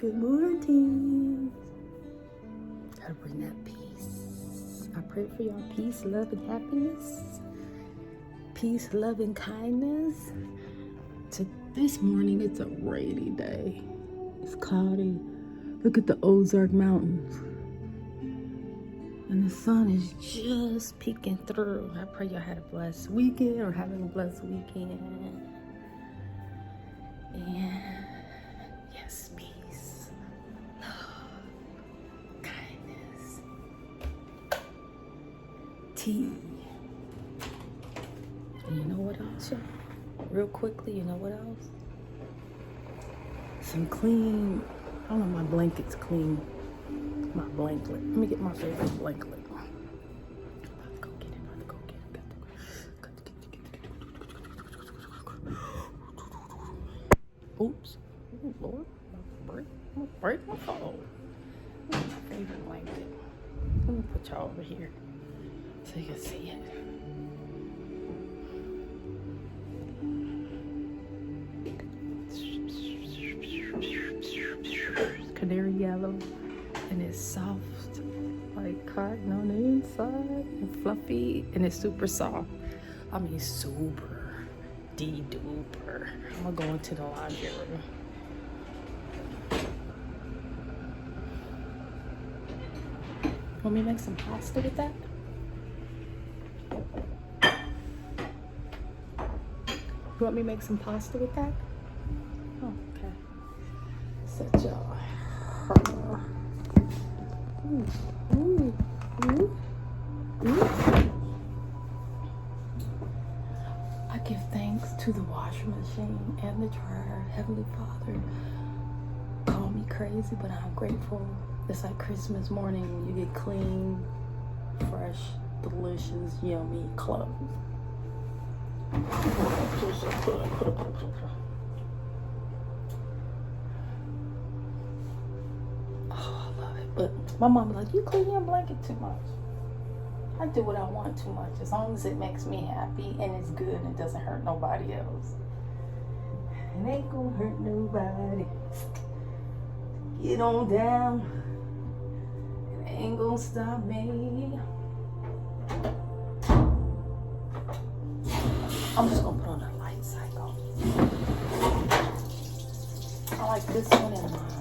Good morning. Gotta bring that peace. I pray for y'all peace, love, and happiness. Peace, love, and kindness. This morning, it's a rainy day. It's cloudy. Look at the Ozark Mountains. And the sun is just peeking through. I pray y'all had a blessed weekend or having a blessed weekend. And yes, peace, love, kindness, tea. And you know what else, y'all? Real quickly, you know what else? Some clean, I don't know, my blanket's clean. My blanket. Let me get my favorite blanket. Go get it. Oops. Oh, Lord. I'm gonna break my phone. My favorite blanket. Let me put y'all over here so you can see it. Canary yellow, and it's soft like cotton on the inside and fluffy, and it's super soft. I mean super duper. I'm gonna go into the laundry room. Want me to make some pasta with that? You want me to make some pasta with that? Oh, okay. Set y'all. I give thanks to the washing machine and the dryer. Heavenly Father, call me crazy, but I'm grateful. It's like Christmas morning when you get clean, fresh, delicious, yummy clothes. But my mom was like, you clean your blanket too much. I do what I want too much, as long as it makes me happy and it's good and it doesn't hurt nobody else. It ain't gonna hurt nobody. Get on down. It ain't gonna stop me. I'm just gonna put on a light cycle. I like this one and mine.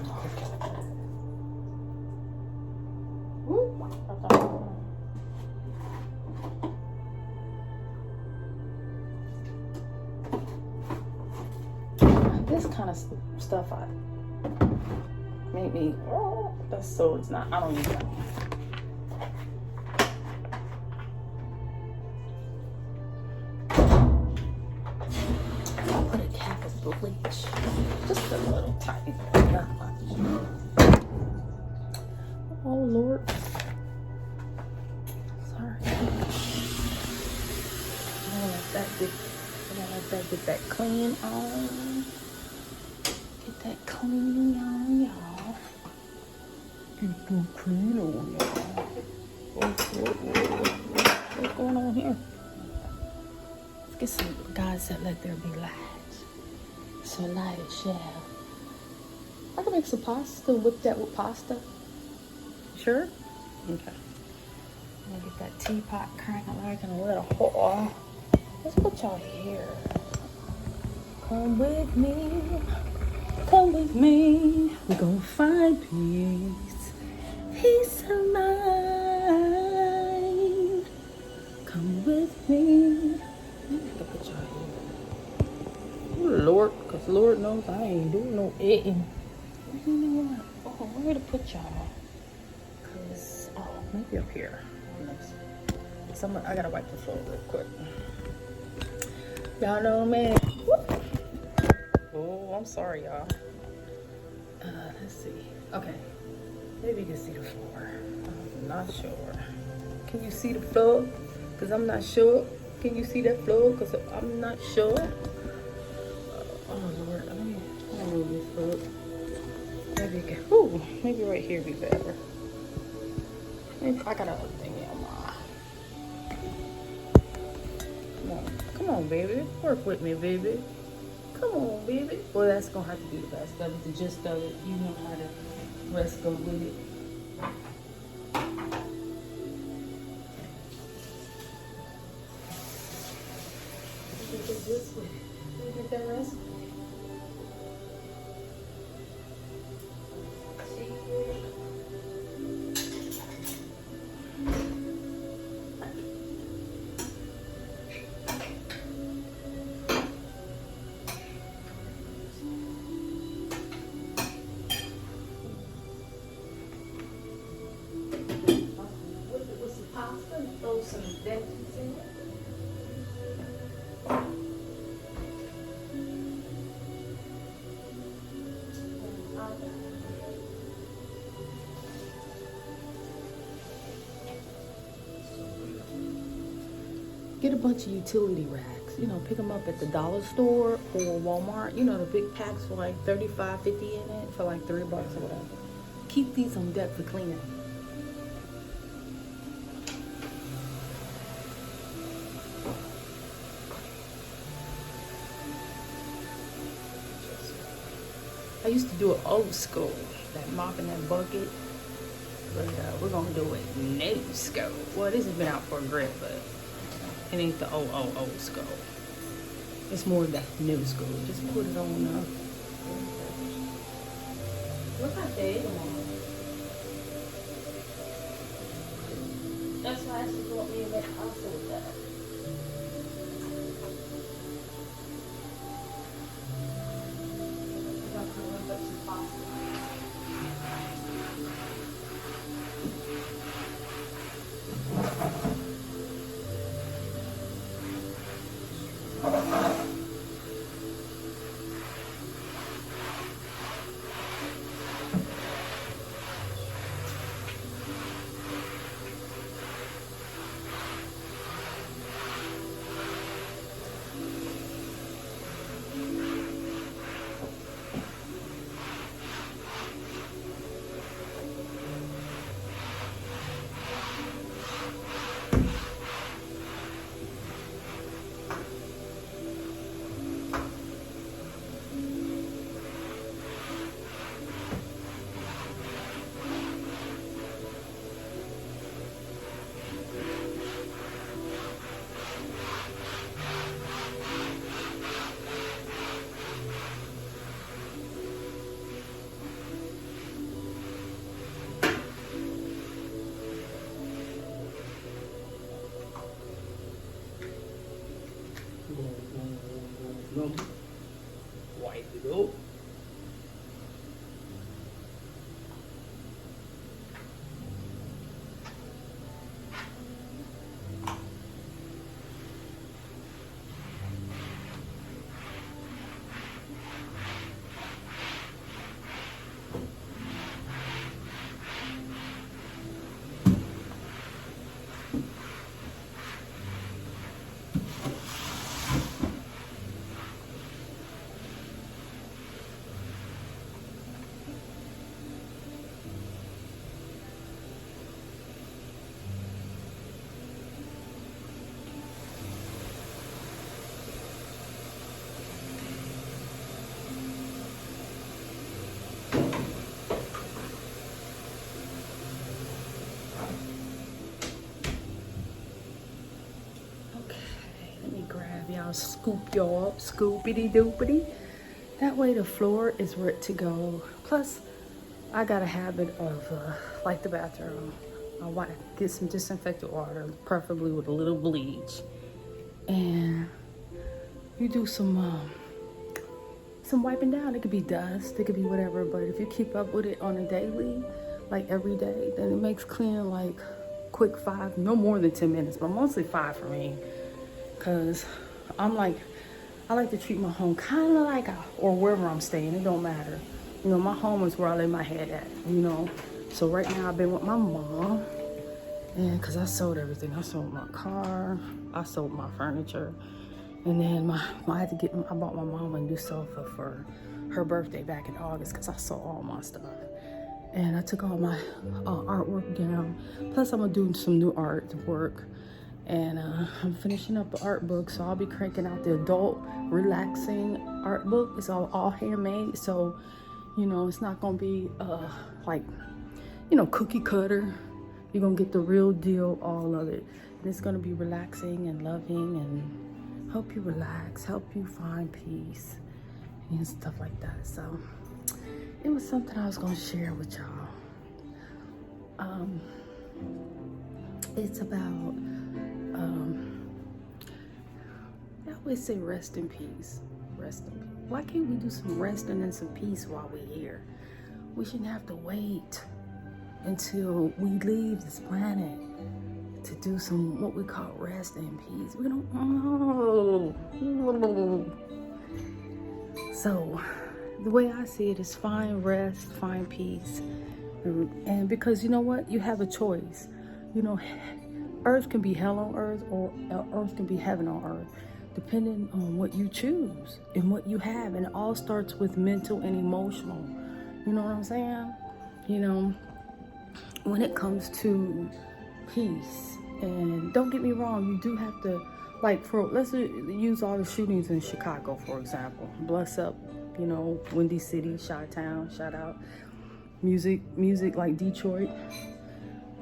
This kind of stuff made me, that's so it's not, I don't use that. I'll put a cap of bleach, just a little tiny bit, not much. Oh Lord, sorry. I don't let that get that clean on. Get that clean on, y'all. Get that clean on, y'all. What's going on here? Let's get some God said let there be light. So light it shall. I can make some pasta, whip that with pasta. Sure? Okay. I'm gonna get that teapot cranking like in a little hole. Let's put y'all here. Come with me. Come with me. We're gonna find peace. Peace of mind. Come with me. I can put y'all here. Oh, Lord, because Lord knows I ain't doing no eating. You know what? Oh, where to put y'all? Because, maybe up here. I gotta wipe the floor real quick. Y'all know me. Oh, I'm sorry, y'all. Let's see. Okay. Maybe you can see the floor. I'm not sure. Can you see the floor? Because I'm not sure. Can you see that floor? Because I'm not sure. Oh, Lord. Let me move this up. Maybe you can. Ooh, maybe right here be better. Maybe I got another thing in mind. Come on, baby. Work with me, baby. Come on, baby. Well, that's gonna have to be the best of it, the gist of it. You know how the rest go with it. You get the gist with it. You get the rest. Throw some veggies in it. Get a bunch of utility racks. You know, pick them up at the dollar store or Walmart. You know, the big packs for like 35, 50 in it for like $3 or whatever. Keep these on deck for cleaning. I used to do it old school, that mop in that bucket, but we're gonna do it new school. Well, this has been out for a grip, but it ain't the old school. It's more of that new school. Just put it on. Look how big them are. That's why she brought me in that house with that. Wipe it up. Y'all scoop y'all up, scoopity doopity. That way the floor is ready to go. Plus, I got a habit of, like the bathroom, I want to get some disinfectant water, preferably with a little bleach. And you do some wiping down. It could be dust, it could be whatever, but if you keep up with it on a daily, like every day, then it makes cleaning like quick 5, no more than 10 minutes, but mostly 5 for me. Cause I like to treat my home kind of like, or wherever I'm staying, it don't matter. You know, my home is where I lay my head at, you know. So right now I've been with my mom, and cause I sold everything. I sold my car, I sold my furniture, and then I bought my mom a new sofa for her birthday back in August, cause I sold all my stuff. And I took all my artwork down. Plus I'm gonna do some new artwork. And I'm finishing up the art book, so I'll be cranking out the adult relaxing art book. It's all handmade, so you know it's not gonna be like, you know, cookie cutter. You're gonna get the real deal, all of it. And it's gonna be relaxing and loving and help you relax, help you find peace and stuff like that. So it was something I was gonna share with y'all. It's about I always say rest in peace. Rest in peace. Why can't we do some resting and some peace while we're here? We shouldn't have to wait until we leave this planet to do some what we call rest and peace. We don't. So the way I see it is find rest, find peace, and because you know what, you have a choice. You know, earth can be hell on earth, or earth can be heaven on earth, depending on what you choose and what you have. And it all starts with mental and emotional. You know what I'm saying? You know, when it comes to peace, and don't get me wrong, you do have to, like, let's use all the shootings in Chicago, for example. Bless up, you know, Windy City, Chi-Town, shout out. Music like Detroit,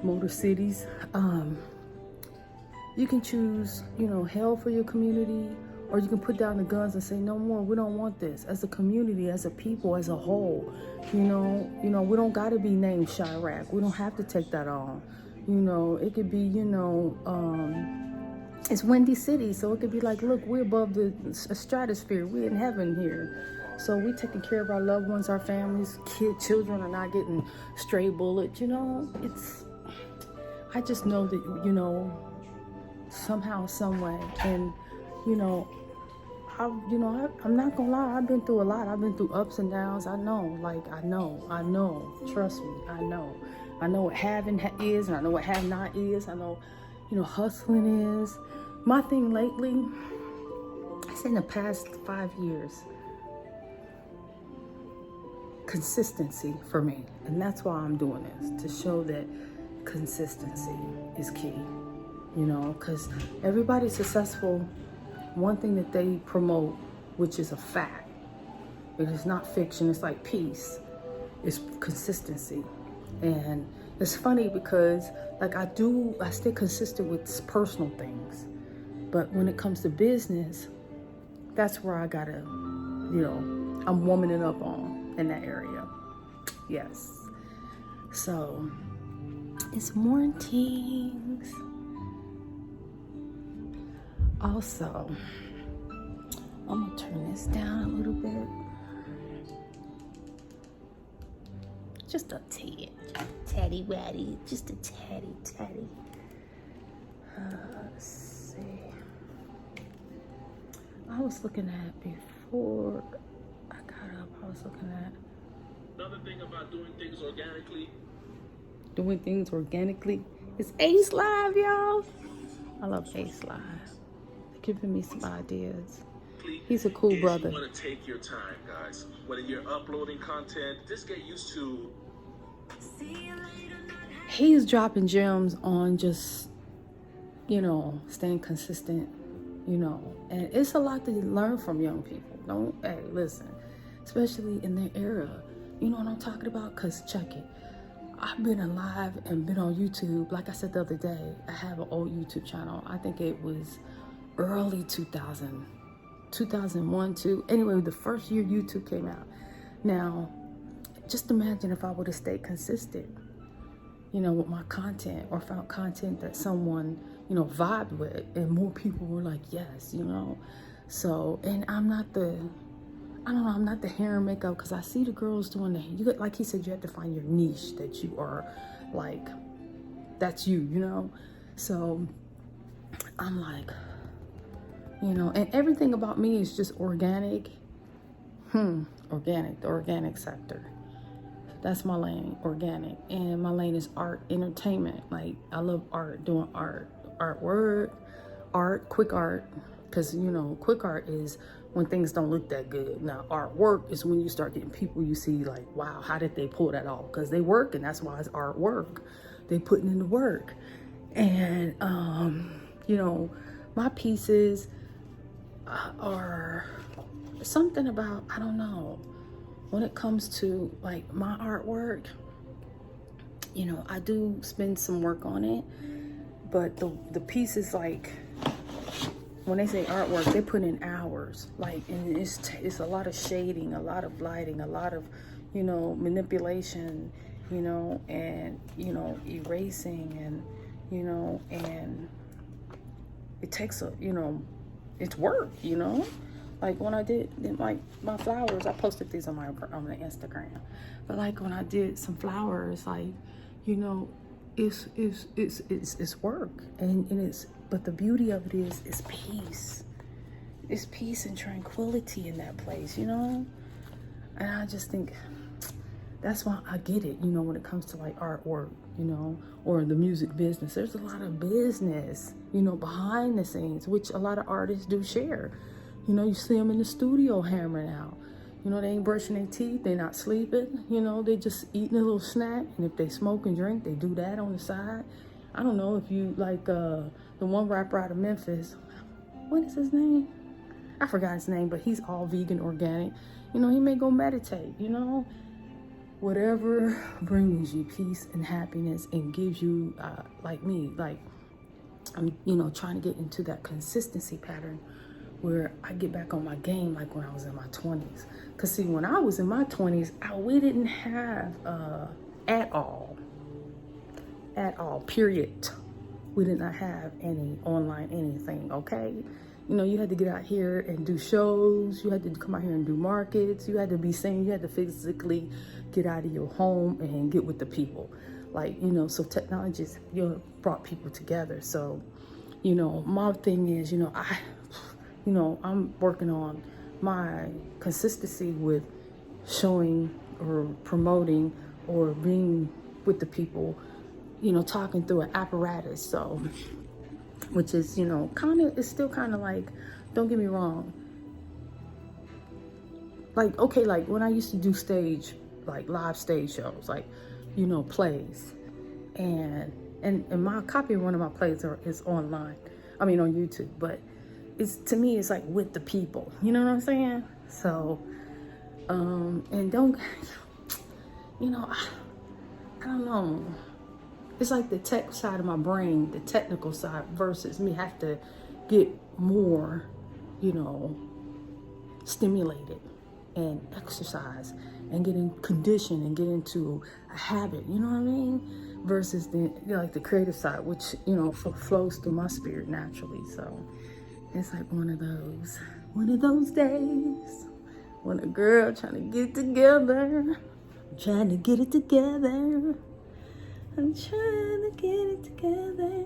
Motor Cities. You can choose, you know, hell for your community, or you can put down the guns and say, no more, we don't want this. As a community, as a people, as a whole, you know, we don't gotta be named Chirac. We don't have to take that on. You know, it could be, you know, it's Windy City, so it could be like, look, we're above the stratosphere. We're in heaven here. So we're taking care of our loved ones, our families, children are not getting stray bullets. You know, I just know that, you know, somehow, some way, and you know, I'm not gonna lie, I've been through a lot. I've been through ups and downs. I know, trust me, I know what having is, and I know what have not is. I know, you know, hustling is. My thing lately, I say in the past 5 years, consistency for me, and that's why I'm doing this, to show that consistency is key. You know, because everybody's successful. One thing that they promote, which is a fact, it is not fiction, it's like peace, is consistency. And it's funny because, like, I stay consistent with personal things, but when it comes to business, that's where I gotta, you know, I'm warming it up on in that area. Yes. So it's mornings. Also, I'm gonna turn this down a little bit. Just a tad. Tatty waddy. Just a tatty. Let's see. I was looking at before I got up, I was looking at another thing about doing things organically. Doing things organically. It's Ace Live, y'all. I love Ace Live. Giving me some ideas. He's a cool brother. You want to take your time, guys. Whether you're uploading content, just get used to. He's dropping gems on just, you know, staying consistent, you know, and it's a lot to learn from young people. Hey, listen, especially in their era. You know what I'm talking about? Because check it. I've been alive and been on YouTube. Like I said the other day, I have an old YouTube channel. I think it was early 2001, too. Anyway, the first year YouTube came out. Now, just imagine if I would have stayed consistent, you know, with my content, or found content that someone, you know, vibed with, and more people were like, yes, you know. So, and I'm not the hair and makeup, because I see the girls doing that. Like he said, you have to find your niche that you are, like, that's you know. So I'm like, you know, and everything about me is just organic. Organic, the organic sector. That's my lane, organic. And my lane is art, entertainment. Like, I love art, doing art, quick art. Because, you know, quick art is when things don't look that good. Now, artwork is when you start getting people you see like, wow, how did they pull that off? Because they work, and that's why it's artwork. They putting in the work. And you know, my pieces are something about, I don't know, when it comes to like my artwork, you know, I do spend some work on it, but the pieces, like when they say artwork, they put in hours, like, and it's a lot of shading, a lot of lighting, a lot of, you know, manipulation, you know, and, you know, erasing, and, you know, and it takes a, you know, it's work, you know. Like when I did like my flowers, I posted these on the Instagram, but like when I did some flowers, like, you know, it's work, and it's, but the beauty of it is peace. It's peace and tranquility in that place, you know. And I just think that's why I get it, you know, when it comes to like artwork, you know, or the music business. There's a lot of business, you know, behind the scenes, which a lot of artists do share. You know, you see them in the studio hammering out. You know, they ain't brushing their teeth, they're not sleeping, you know, they just eating a little snack. And if they smoke and drink, they do that on the side. I don't know if you like the one rapper out of Memphis, what is his name? I forgot his name, but he's all vegan, organic. You know, he may go meditate, you know. Whatever brings you peace and happiness and gives you, like me, like I'm, you know, trying to get into that consistency pattern where I get back on my game like when I was in my 20s. Because see, when I was in my 20s, we didn't have at all, period. We did not have any online anything, okay? You know, you had to get out here and do shows. You had to come out here and do markets. You had to be seen. You had to physically get out of your home and get with the people. Like, you know, so technology has, you know, brought people together. So, you know, my thing is, you know, I'm working on my consistency with showing or promoting or being with the people, you know, talking through an apparatus. So, which is, you know, kind of, it's still kind of like, don't get me wrong. Like, okay, like when I used to do stage, like live stage shows, like, you know, plays, and my copy of one of my plays is online. I mean, on YouTube, but it's, to me, it's like with the people, you know what I'm saying? So, and don't, you know, I don't know. It's like the tech side of my brain, the technical side, versus me have to get more, you know, stimulated and exercise and get in condition and get into a habit, you know what I mean? Versus the, you know, like the creative side, which, you know, flows through my spirit naturally. So it's like one of those days when a girl trying to get together, trying to get it together. I'm trying to get it together.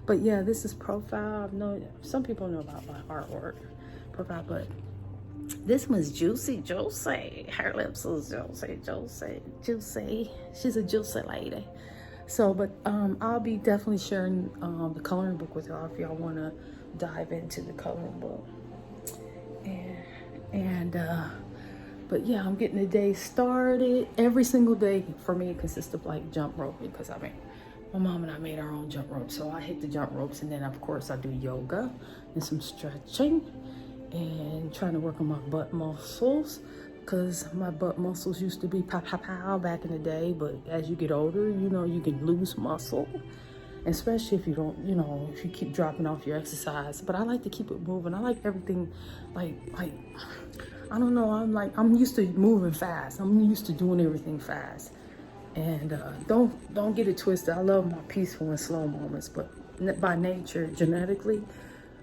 But yeah, this is profile. I know some people know about my artwork profile, but this one's Juicy Josie. Her lips is Juicy. She's a juicy lady. So, but I'll be definitely sharing the coloring book with y'all if y'all want to dive into the coloring book. But yeah, I'm getting the day started. Every single day for me consists of like jump rope, because I mean, my mom and I made our own jump rope. So I hit the jump ropes, and then of course I do yoga and some stretching and trying to work on my butt muscles, because my butt muscles used to be pow pow pow back in the day. But as you get older, you know, you can lose muscle, especially if you don't, you know, if you keep dropping off your exercise. But I like to keep it moving. I like everything like I don't know, I'm used to moving fast. I'm used to doing everything fast. And don't get it twisted. I love my peaceful and slow moments, but by nature, genetically,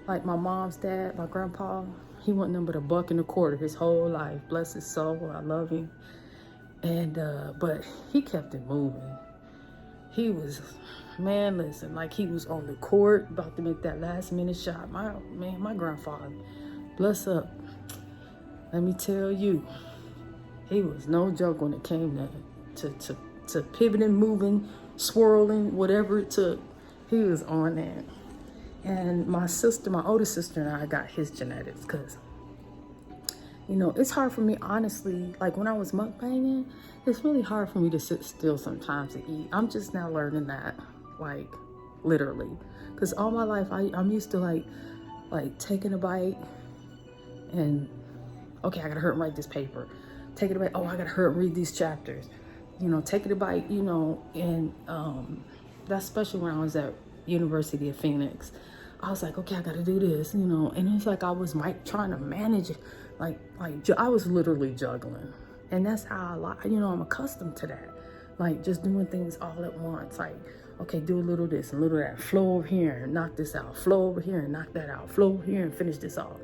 like my mom's dad, my grandpa, he wasn't nothing but $1.25 his whole life. Bless his soul, I love him. And but he kept it moving. He was, man, listen, like he was on the court about to make that last minute shot. My grandfather, bless up. Let me tell you, he was no joke when it came to pivoting, moving, swirling, whatever it took. He was on that. And my older sister and I got his genetics, because, you know, it's hard for me, honestly, like when I was mukbanging, it's really hard for me to sit still sometimes to eat. I'm just now learning that, like, literally. Because all my life, I'm used to like taking a bite and, okay, I gotta hurry and write this paper. Taking a bite, oh, I gotta hurry and read these chapters. You know, taking a bite, you know, and that's especially when I was at University of Phoenix. I was like, okay, I gotta do this, you know, and it's like I was trying to manage it, like I was literally juggling, and that's how you know, I'm accustomed to that, like just doing things all at once, like, okay, do a little this and a little that, flow over here and knock this out, flow over here and knock that out, flow over here and finish this off.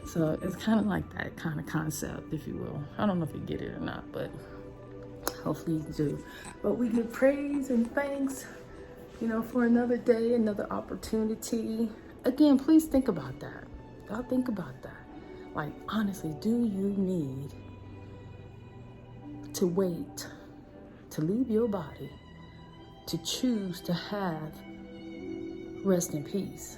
So it's kind of like that kind of concept, if you will. I don't know if you get it or not, but hopefully you do. But we give praise and thanks, you know, for another day, another opportunity. Again, please think about that. Y'all think about that. Like, honestly, do you need to wait to leave your body to choose to have rest in peace?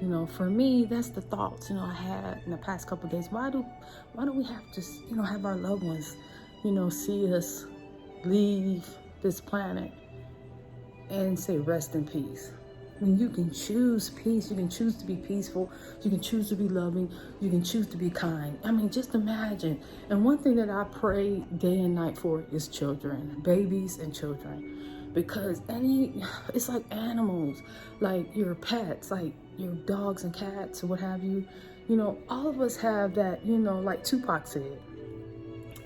You know, for me, that's the thoughts, you know, I had in the past couple of days. Why do we have to, you know, have our loved ones, you know, see us leave this planet and say rest in peace? When you can choose peace, you can choose to be peaceful, you can choose to be loving, you can choose to be kind. I mean, just imagine. And one thing that I pray day and night for is children, babies and children. Because it's like animals, like your pets, like your dogs and cats or what have you. You know, all of us have that, you know, like Tupac said,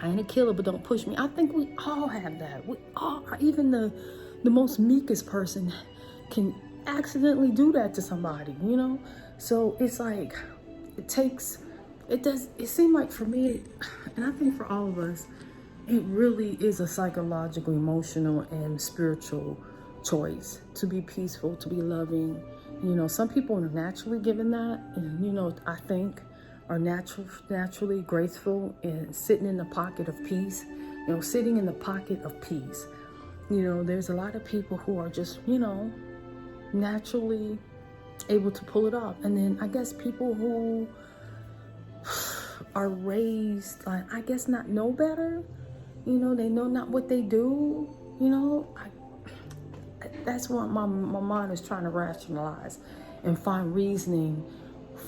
I ain't a killer, but don't push me. I think we all have that. We all, even the most meekest person can accidentally do that to somebody, you know? So it's like, it seemed like for me, and I think for all of us, it really is a psychological, emotional, and spiritual choice to be peaceful, to be loving. You know, some people are naturally given that, and, you know, I think are naturally graceful and sitting in the pocket of peace, you know, sitting in the pocket of peace. You know, there's a lot of people who are just, you know, naturally able to pull it off. And then I guess people who are raised, like, I guess not know better, you know, they know not what they do, you know, that's what my mind is trying to rationalize and find reasoning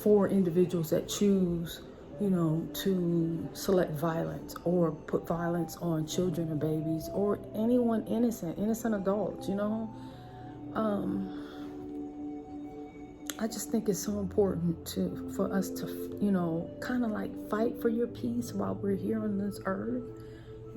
for individuals that choose, you know, to select violence or put violence on children and babies or anyone innocent adults, you know. I just think it's so important for us to, you know, kind of like fight for your peace while we're here on this earth,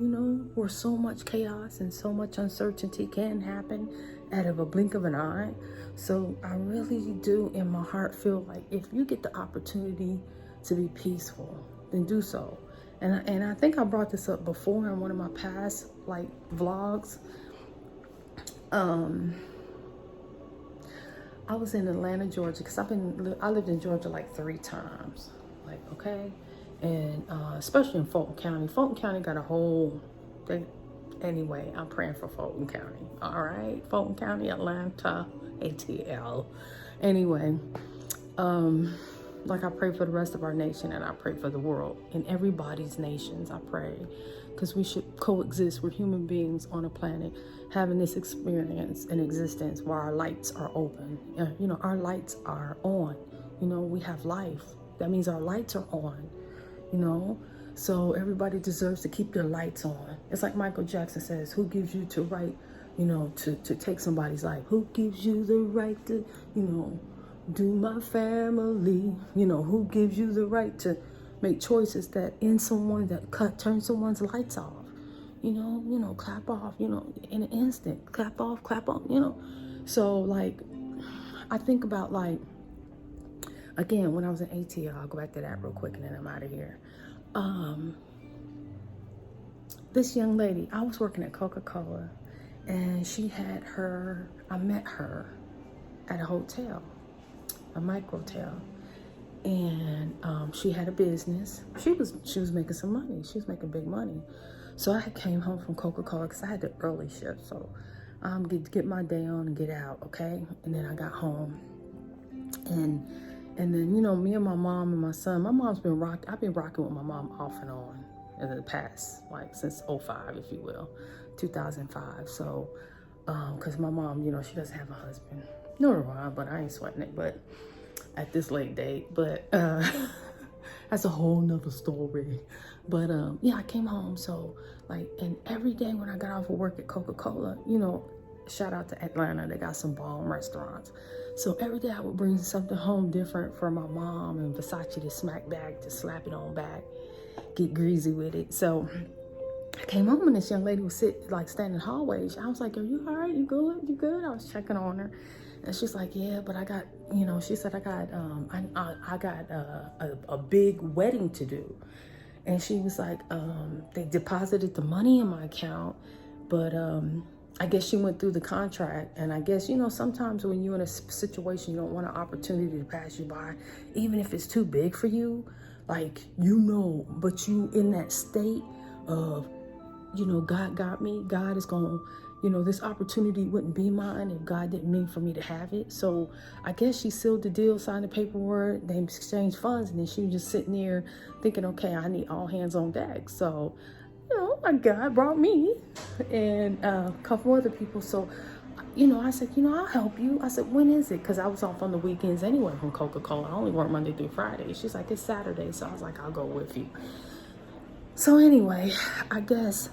you know, where so much chaos and so much uncertainty can happen out of a blink of an eye. So I really do in my heart feel like if you get the opportunity to be peaceful, then do so. And I think I brought this up before in one of my past like vlogs. I was in Atlanta, Georgia, because I lived in Georgia like 3 times, like, okay, and especially in Fulton County. Fulton County got a whole thing. Anyway, I'm praying for Fulton County. All right, Fulton County, Atlanta, ATL. Anyway, like I pray for the rest of our nation, and I pray for the world and everybody's nations. I pray because we should coexist. We're human beings on a planet having this experience and existence where our lights are open. You know, our lights are on. You know, we have life. That means our lights are on, you know. So everybody deserves to keep their lights on. It's like Michael Jackson says, who gives you to right, you know, to take somebody's life? Who gives you the right to, you know, do my family? You know, who gives you the right to make choices that end someone, that turn someone's lights off? You know, clap off, you know, in an instant, clap off, clap on, you know. So like, I think about like, again, when I was in ATL, I'll go back to that real quick and then I'm out of here. This young lady, I was working at Coca-Cola and I met her at a hotel, a microtel. And she had a business. She was making some money. She was making big money. So I came home from Coca-Cola because I had the early shift. So get my day on and get out, okay? And then I got home. And then, you know, me and my mom and my son, my mom's I've been rocking with my mom off and on in the past, like since 2005, if you will, 2005. So Because my mom, you know, she doesn't have a husband. Nor do I, but I ain't sweating it. But at this late date, but that's a whole nother story. But yeah, I came home. So like, and every day when I got off of work at Coca-Cola, you know, shout out to Atlanta, they got some bomb restaurants. So every day I would bring something home different for my mom and Versace to smack back, to slap it on back, get greasy with it. So I came home and this young lady was standing in the hallway. I was like, are you all right? You good? You good? I was checking on her. And she's like, yeah, but I got, you know, she said, I got a big wedding to do. And she was like, they deposited the money in my account, but I guess she went through the contract. And I guess, you know, sometimes when you're in a situation, you don't want an opportunity to pass you by, even if it's too big for you, like, you know, but you in that state of, you know, God got me. God is going to, you know, this opportunity wouldn't be mine if God didn't mean for me to have it. So I guess she sealed the deal, signed the paperwork, they exchanged funds, and then she was just sitting there thinking, okay, I need all hands on deck. So, you know, my God brought me and a couple other people. So, you know, I said, you know, I'll help you. I said, when is it? Because I was off on the weekends anyway from Coca-Cola. I only work Monday through Friday. She's like, it's Saturday. So I was like, I'll go with you. So anyway, I guess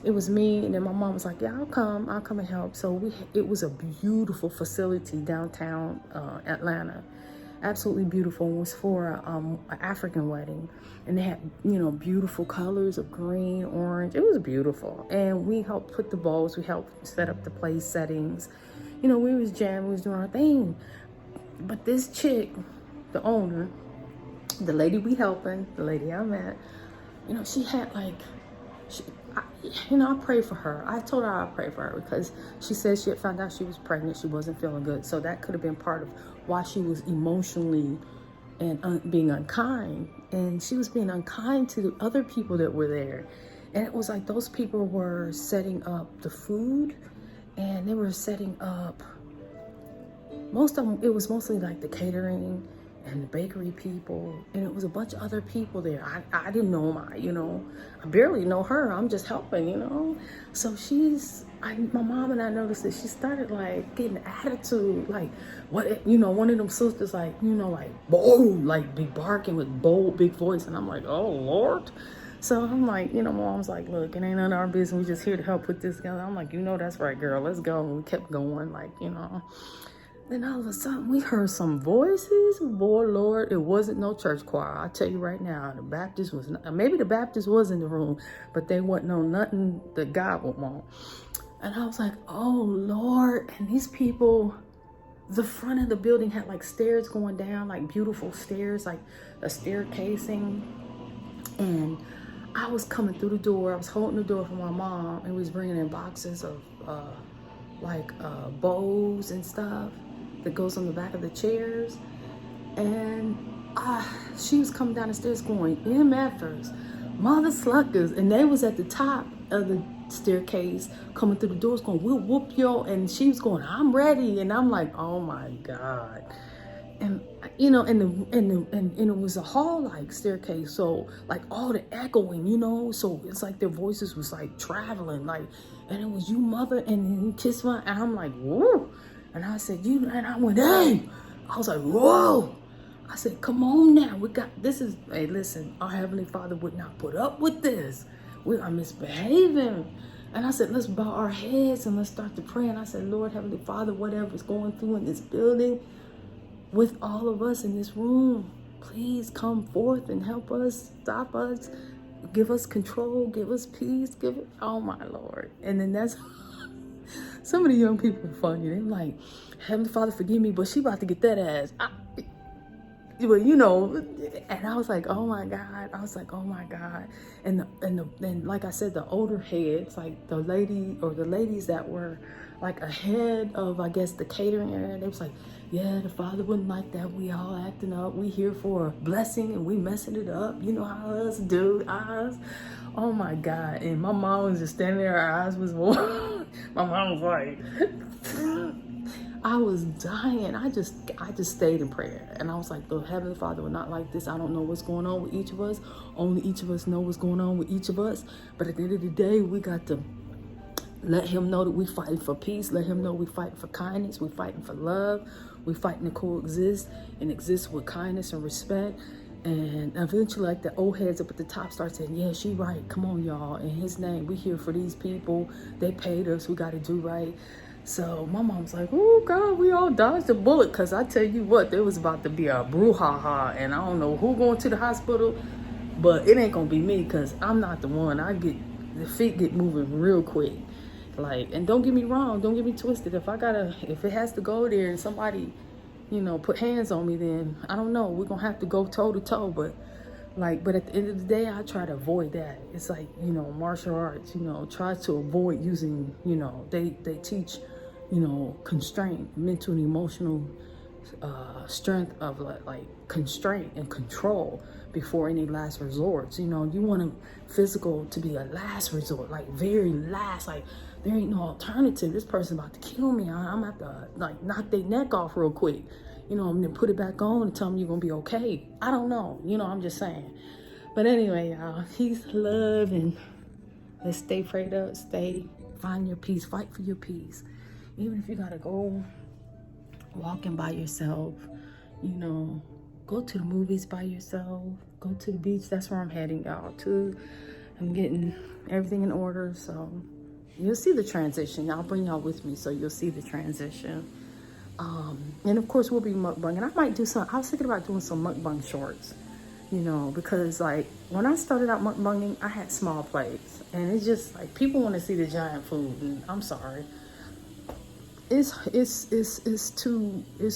it was me, and then my mom was like, yeah, I'll come and help. So it was a beautiful facility downtown Atlanta. Absolutely beautiful. It was for an African wedding, and they had, you know, beautiful colors of green, orange. It was beautiful. And we helped put the bowls, we helped set up the place settings. You know, we was jamming, we was doing our thing. But this chick, the owner, the lady we helping, the lady I met, you know, she had like, you know, I prayed for her. I told her I'd pray for her because she said she had found out she was pregnant. She wasn't feeling good. So that could have been part of why she was emotionally and being unkind. And she was being unkind to the other people that were there. And it was like those people were setting up the food, and they were setting up, most of them, it was mostly like the catering and the bakery people, and it was a bunch of other people there. I didn't know I barely know her. I'm just helping, you know. So my mom and I noticed that she started like getting attitude, like what, you know, one of them sisters, like, you know, like bold, like be barking with bold, big voice, and I'm like, oh Lord. So I'm like, you know, mom's like, look, it ain't none of our business. We just here to help put this together. I'm like, you know, that's right, girl. Let's go. And we kept going, like, you know. Then all of a sudden, we heard some voices. Boy, Lord, it wasn't no church choir. I tell you right now, the Baptist was not, maybe the Baptist was in the room, but they wouldn't know nothing that God would want. And I was like, oh Lord. And these people, the front of the building had like stairs going down, like beautiful stairs, like a staircasing. And I was coming through the door. I was holding the door for my mom, and we was bringing in boxes of bows and stuff that goes on the back of the chairs. And she was coming down the stairs going, MFers, mother sluckers. And they was at the top of the staircase coming through the doors going, we'll whoop yo. And she was going, I'm ready. And I'm like, oh my God. And you know, and it was a hall-like staircase, so like all the echoing, you know, so it's like their voices was like traveling, like, and it was you, mother, and then he kissed my, and I'm like, whoa. And I said, you, and I went, hey. I was like, whoa. I said, come on now, we got, this is, hey, listen, our Heavenly Father would not put up with this. We are misbehaving. And I said, let's bow our heads and let's start to pray. And I said, Lord, Heavenly Father, whatever is going through in this building, with all of us in this room, please come forth and help us, stop us, give us control, give us peace, oh my Lord. And then that's, some of the young people are funny. They're like, Heavenly Father, forgive me, but she about to get that ass. Well, you know, and I was like, oh my God. I was like, oh my God. And like I said, the older heads, like the lady or the ladies that were like ahead of, I guess, the catering area, they was like, yeah, the Father wouldn't like that. We all acting up. We here for a blessing and we messing it up. You know how us do, us. Oh my God. And my mom was just standing there. Her eyes was warm. My mom was like, I was dying. I just stayed in prayer. And I was like, the Heavenly Father would not like this. I don't know what's going on with each of us. Only each of us know what's going on with each of us. But at the end of the day, we got to Let him know that we fighting for peace. Let him know we fighting for kindness. We fighting for love. We fighting to coexist and exist with kindness and respect. And eventually, like the old heads up at the top start saying, yeah, she right. Come on, y'all. In his name, we here for these people. They paid us. We got to do right. So my mom's like, oh, God, we all dodged a bullet. Because I tell you what, there was about to be a brouhaha. And I don't know who going to the hospital. But it ain't going to be me because I'm not the one. The feet get moving real quick. Like, and don't get me wrong, don't get me twisted. If it has to go there and somebody, put hands on me, then I don't know. We're gonna have to go toe to toe. But at the end of the day, I try to avoid that. It's like, martial arts, try to avoid using, they teach, constraint, mental and emotional strength of like constraint and control before any last resorts. You want physical to be a last resort, like very last, like there ain't no alternative. This person about to kill me. I'm about to like knock their neck off real quick, and then put it back on and tell them you're gonna be okay. I don't know, I'm just saying. But anyway, y'all, peace, love, and let's stay prayed up, find your peace, fight for your peace. Even if you gotta go walking by yourself, go to the movies by yourself, go to the beach. That's where I'm heading, y'all, to. I'm getting everything in order, so you'll see the transition. I'll bring y'all with me so you'll see the transition. And of course we'll be mukbanging. I was thinking about doing some mukbang shorts, because like when I started out mukbanging, I had small plates, and it's just like people want to see the giant food, and I'm sorry, it's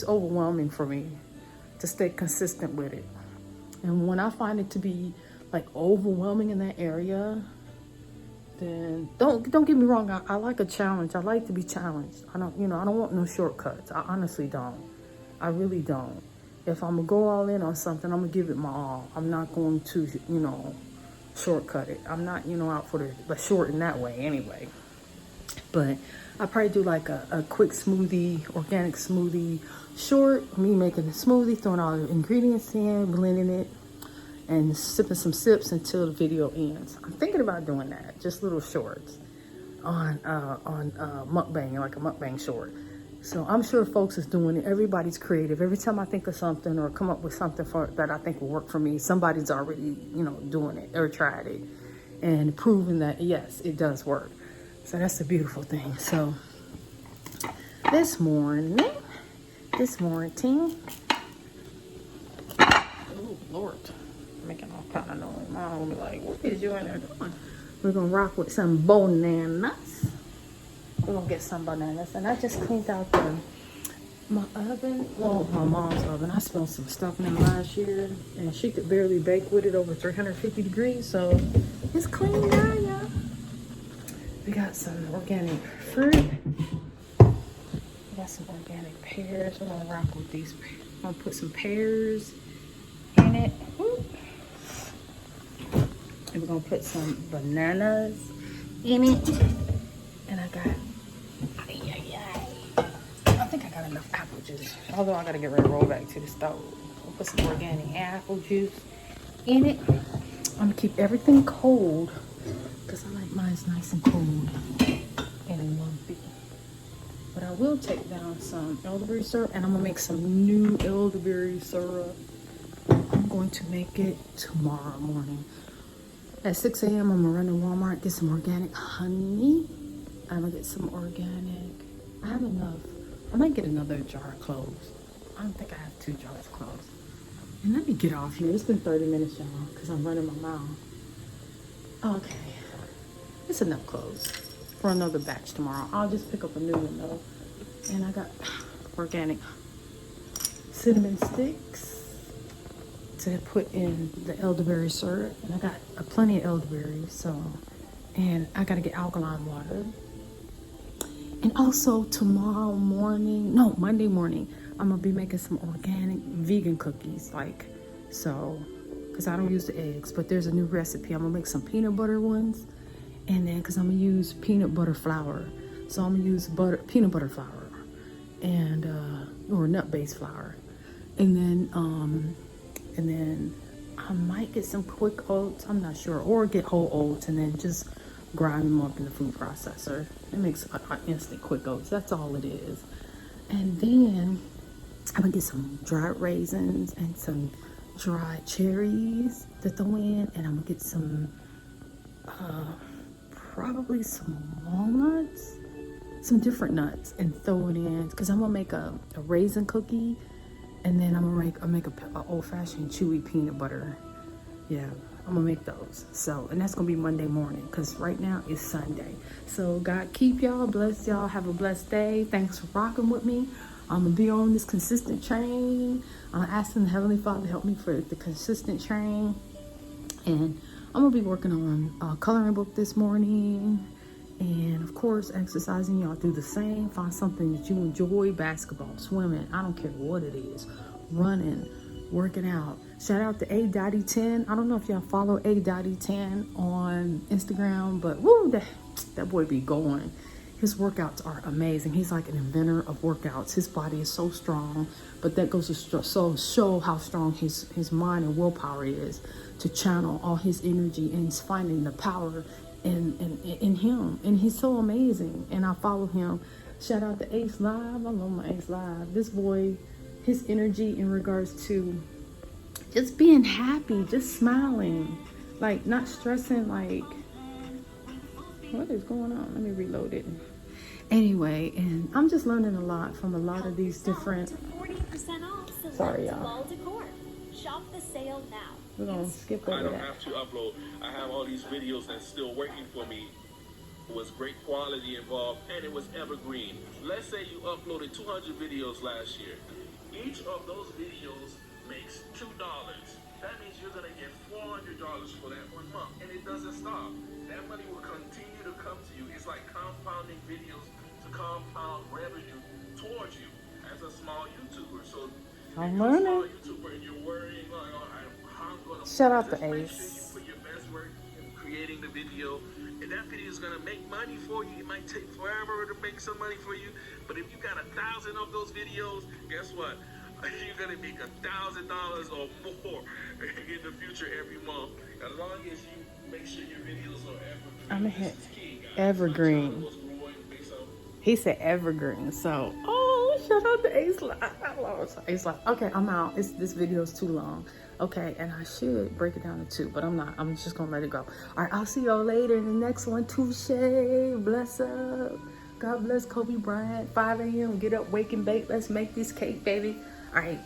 overwhelming for me to stay consistent with it. And when I find it to be like overwhelming in that area, then don't get me wrong, I like a challenge. I like to be challenged. I don't want no shortcuts. I honestly don't. I really don't. If I'm gonna go all in on something, I'm gonna give it my all. I'm not going to shortcut it. I'm not out for the short in that way anyway. But I probably do like a quick smoothie, organic smoothie short. Me making a smoothie, throwing all the ingredients in, blending it, and sipping some sips until the video ends. I'm thinking about doing that, just little shorts on mukbang, like a mukbang short. So I'm sure folks is doing it. Everybody's creative. Every time I think of something or come up with something that I think will work for me, somebody's already, doing it or tried it and proven that, yes, it does work. So that's the beautiful thing. So this morning, oh Lord, making all kind of noise. My mom will be like, what is you in there doing? We're gonna rock with some bananas. We're gonna get some bananas. And I just cleaned out my oven. Well, my mom's oven. I spilled some stuff in there last year, and she could barely bake with it over 350 degrees. So it's clean now, y'all. We got some organic fruit. We got some organic pears. We're gonna rock with these. I'm gonna put some pears in it. And we're gonna put some bananas in it. And I think I got enough apple juice. Although I gotta get ready to roll back to the stove. We'll put some organic apple juice in it. I'm gonna keep everything cold because I like mine nice and cold and lumpy. But I will take down some elderberry syrup, and I'm gonna make some new elderberry syrup. I'm going to make it tomorrow morning. At 6 a.m. I'm gonna run to Walmart, get some organic honey. I'm gonna get some organic. I have enough. I might get another jar of cloves. I don't think I have 2 jars of cloves. And let me get off here. It's been 30 minutes, y'all, because I'm running my mouth. Okay. It's enough cloves for another batch tomorrow. I'll just pick up a new one though. And I got organic cinnamon sticks to put in the elderberry syrup. And I got plenty of elderberries, so, and I gotta get alkaline water. And also Monday morning, I'm gonna be making some organic vegan cookies, because I don't use the eggs, but there's a new recipe. I'm gonna make some peanut butter ones, and then because I'm gonna use peanut butter flour, so I'm gonna use peanut butter flour, and or nut-based flour, and then I might get some quick oats. I'm not sure, or get whole oats, and then just grind them up in the food processor. It makes an instant quick oats. That's all it is. And then I'm gonna get some dried raisins and some dried cherries to throw in, and I'm gonna get some probably some walnuts, some different nuts, and throw it in, because I'm gonna make a raisin cookie, and then I'm gonna make a old-fashioned chewy peanut butter. Yeah, I'm gonna make those. So, and that's gonna be Monday morning, because right now it's Sunday. So God keep y'all, bless y'all, have a blessed day. Thanks for rocking with me. I'm gonna be on this consistent train. I'm asking the Heavenly Father to help me for the consistent train. And I'm gonna be working on a coloring book this morning. And of course, exercising. Y'all do the same. Find something that you enjoy: basketball, swimming, I don't care what it is, running, working out. Shout out to A.10. I don't know if y'all follow A.10 on Instagram, but woo, that boy be going. His workouts are amazing. He's like an inventor of workouts. His body is so strong, but that goes to show how strong his mind and willpower is to channel all his energy, and he's finding the power in him. And he's so amazing. And I follow him. Shout out to Ace Live. I love my Ace Live. This boy, his energy in regards to just being happy, just smiling, like not stressing, like, what is going on? Let me reload it. Anyway, and I'm just learning a lot from a lot of these different. 40% off. Sorry, y'all. Shop the sale now. We're gonna skip I over don't that. have to upload. I have all these videos that's still working for me. It was great quality involved, and it was evergreen. Let's say you uploaded 200 videos last year. Each of those videos makes $2. That means you're gonna get $400 for that 1 month, and it doesn't stop. That money will continue to come to you. It's like compounding videos to compound revenue towards you as a small YouTuber. So I'm if you're a small learning. YouTuber and you're worrying, like, oh, how I'm gonna Shout out just to make Ace. sure you put your best work in creating the video, and that video is gonna make money for you. It might take forever to make some money for you, but if you got 1,000 of those videos, guess what? You're gonna make $1,000 or more in the future every month, as long as you make sure your videos are evergreen. I'm gonna hit This is key, guys. evergreen. My channel was growing based on He said evergreen. So, oh, shout out to Ace Live. I love Ace Live. Okay, I'm out. This video is too long. Okay, and I should break it down to 2, but I'm not. I'm just gonna let it go. All right, I'll see y'all later in the next one. Touche. Bless up. God bless Kobe Bryant. 5 a.m. Get up, wake and bake. Let's make this cake, baby. All right.